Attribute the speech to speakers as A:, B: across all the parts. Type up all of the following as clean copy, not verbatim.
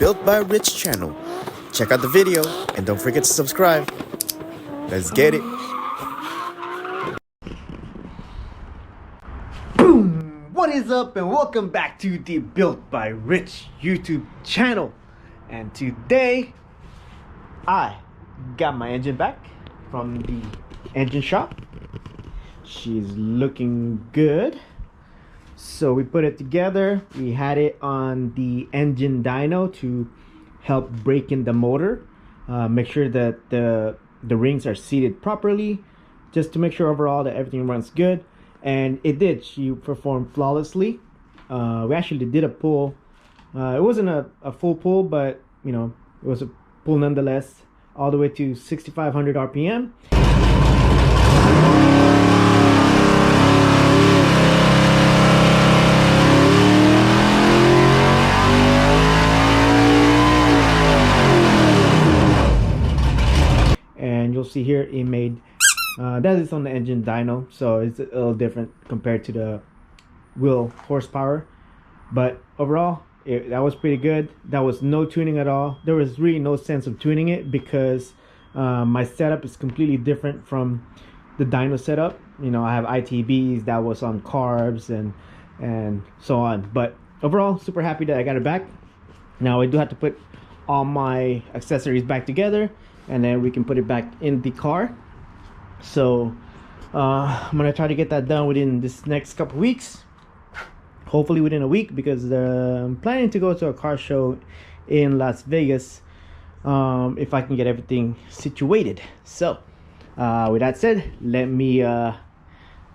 A: Built by Rich channel. Check out the video and don't forget to subscribe. Let's get it.
B: Boom! What is up and welcome back to the Built by Rich YouTube channel. And today I got my engine back from the engine shop. She's looking good. So we put it together. We had it on the engine dyno to help break in the motor, make sure that the rings are seated properly, just to make sure overall that everything runs good. And it did. She performed flawlessly. We actually did a pull. It wasn't a full pull, but you know, it was a pull nonetheless, all the way to 6,500 RPM. And you'll see here it made that is on the engine dyno, so it's a little different compared to the wheel horsepower, but overall that was pretty good. That was no tuning at all. There was really no sense of tuning it because my setup is completely different from the dyno setup. You know, I have ITBs that was on carbs and so on, but overall super happy that I got it back. Now I do have to put all my accessories back together and then we can put it back in the car. So I'm gonna try to get that done within this next couple weeks, hopefully within a week, because I'm planning to go to a car show in Las Vegas if I can get everything situated. So with that said, let me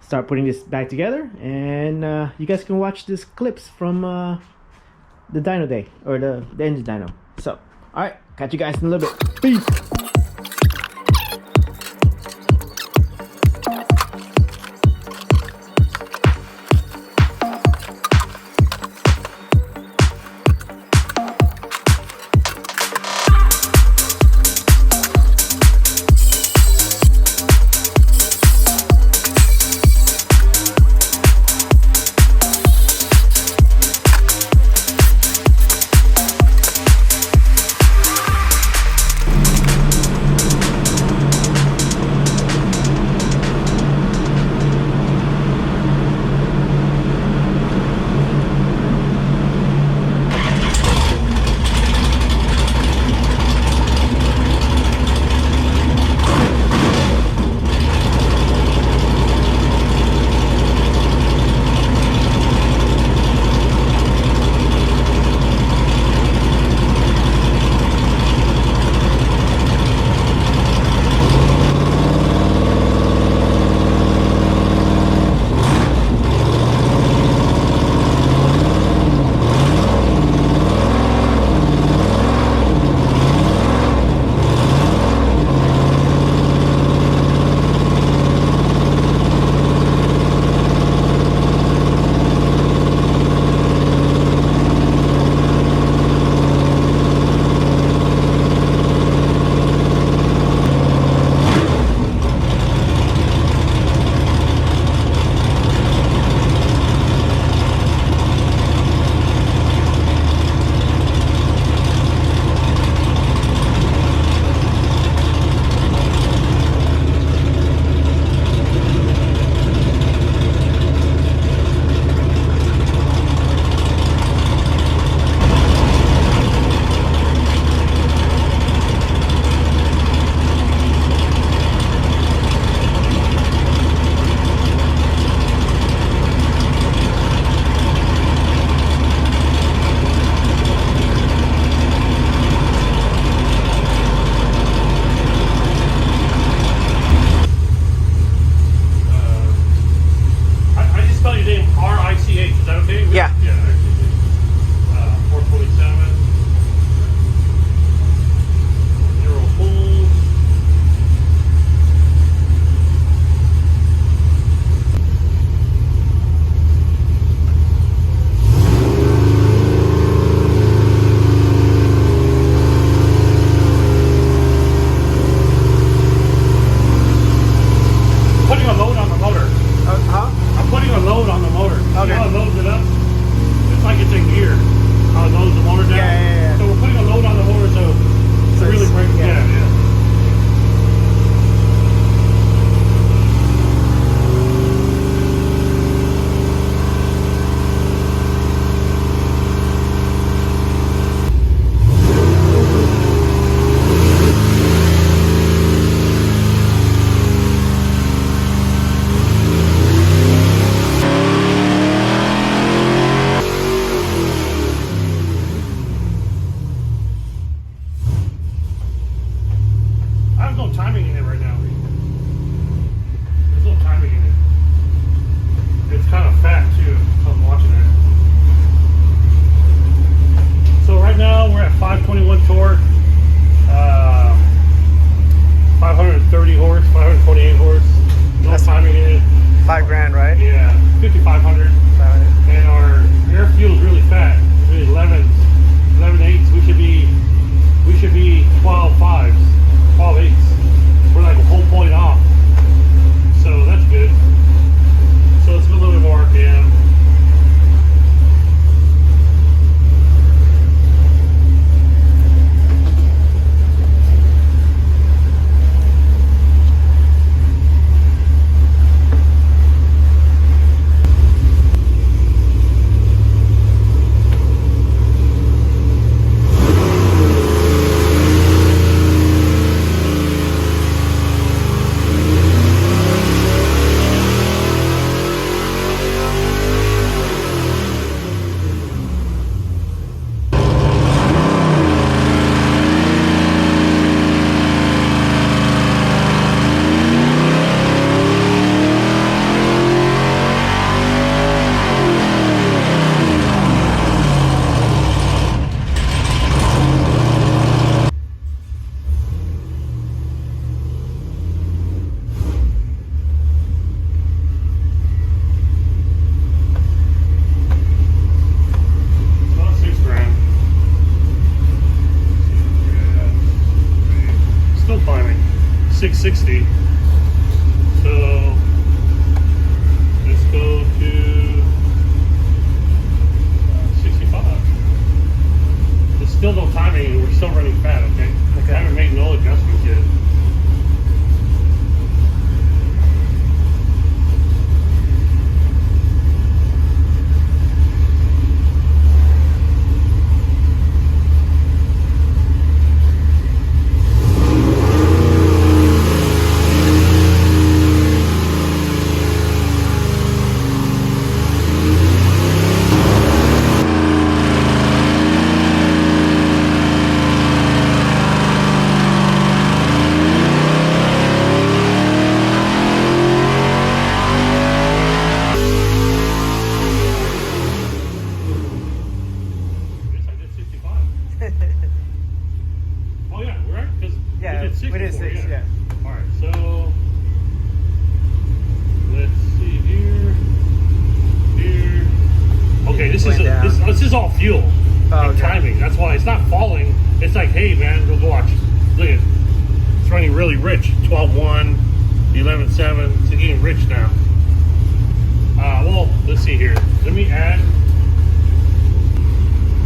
B: start putting this back together, and you guys can watch these clips from the dyno day, or the engine dyno. So all right, catch you guys in a little bit. Peace.
C: no timing in it right now. There's no timing in it. It's kind of fat too. I'm watching it. So right now we're at 521 torque, 530 horse, 528 horse. No timing in it.
B: $5,000, right?
C: Yeah, 5,500. And our air fuel is really fat. Really 11 eighths. We should be 12 fives, 12 eighths. We're like a whole point off. So that's good. So let's go a little bit more RPM. Climbing 660. So let's go to 65. There's still no timing. We're still running fat. Okay. I haven't made no adjustments yet. Oh yeah, right? Because we did 6 before, yeah. All right, so let's see here. Okay, this is all fuel and timing. That's why it's not falling. It's like, hey man, go watch. Look at it. It's running really rich. 12.1, 11.7. It's getting rich now. Well, let's see here. Let me add.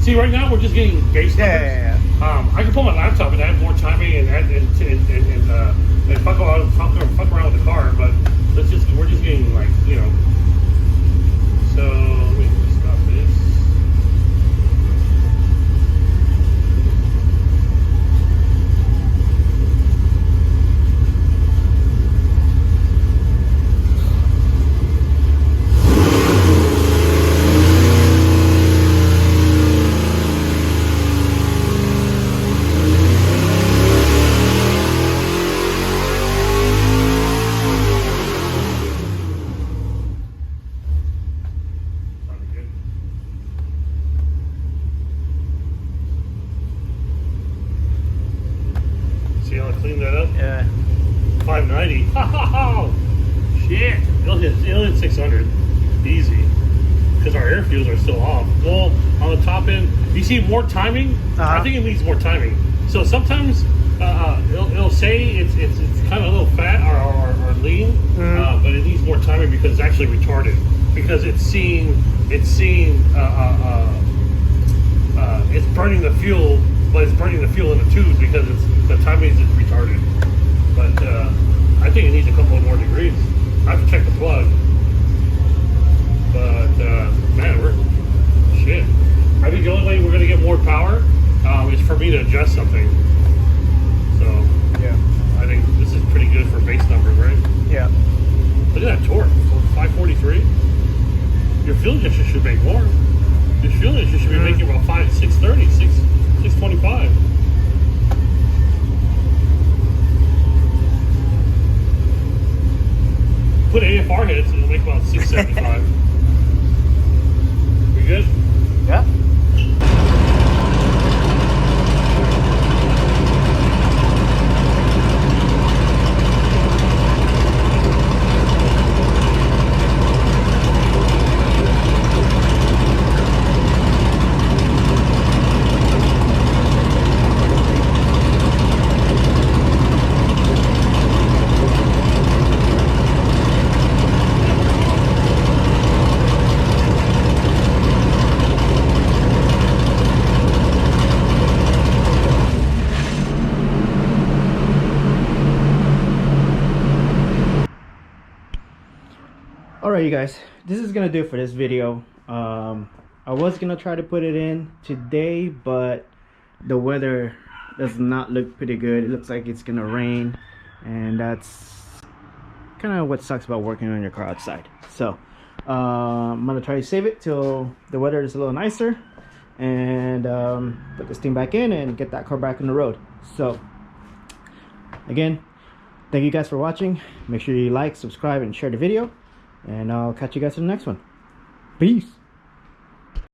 C: See, right now we're just getting base numbers. I can pull my laptop and add more timing and fuck around with the car, but we're just getting like, you know. So let me stop this. See how I cleaned that up?
B: Yeah.
C: 590. Oh, shit. It'll hit 600. Easy. Because our air fuels are still off. Well, on the top end, you see more timing? I think it needs more timing. So sometimes it'll say it's kind of a little fat or lean, but it needs more timing because it's actually retarded. Because it's burning the fuel, but it's burning the fuel in the tubes because the timing is retarded. But I think it needs a couple more degrees. I have to check the plug. But man, shit. I think the only way we're gonna get more power is for me to adjust something. So
B: yeah,
C: I think this is pretty good for base numbers, right?
B: Yeah.
C: Look at that torque, 543. Your fuel injection should make more. Your fuel injection should be making about 630, 625. AFR hits, it'll make about 675. We good?
B: Yeah. Alright, you guys, this is gonna do it for this video. I was gonna try to put it in today, but the weather does not look pretty good. It looks like it's gonna rain, and that's kind of what sucks about working on your car outside. So I'm gonna try to save it till the weather is a little nicer, and put this thing back in and get that car back on the road. So again, thank you guys for watching. Make sure you like, subscribe, and share the video. And I'll catch you guys in the next one. Peace.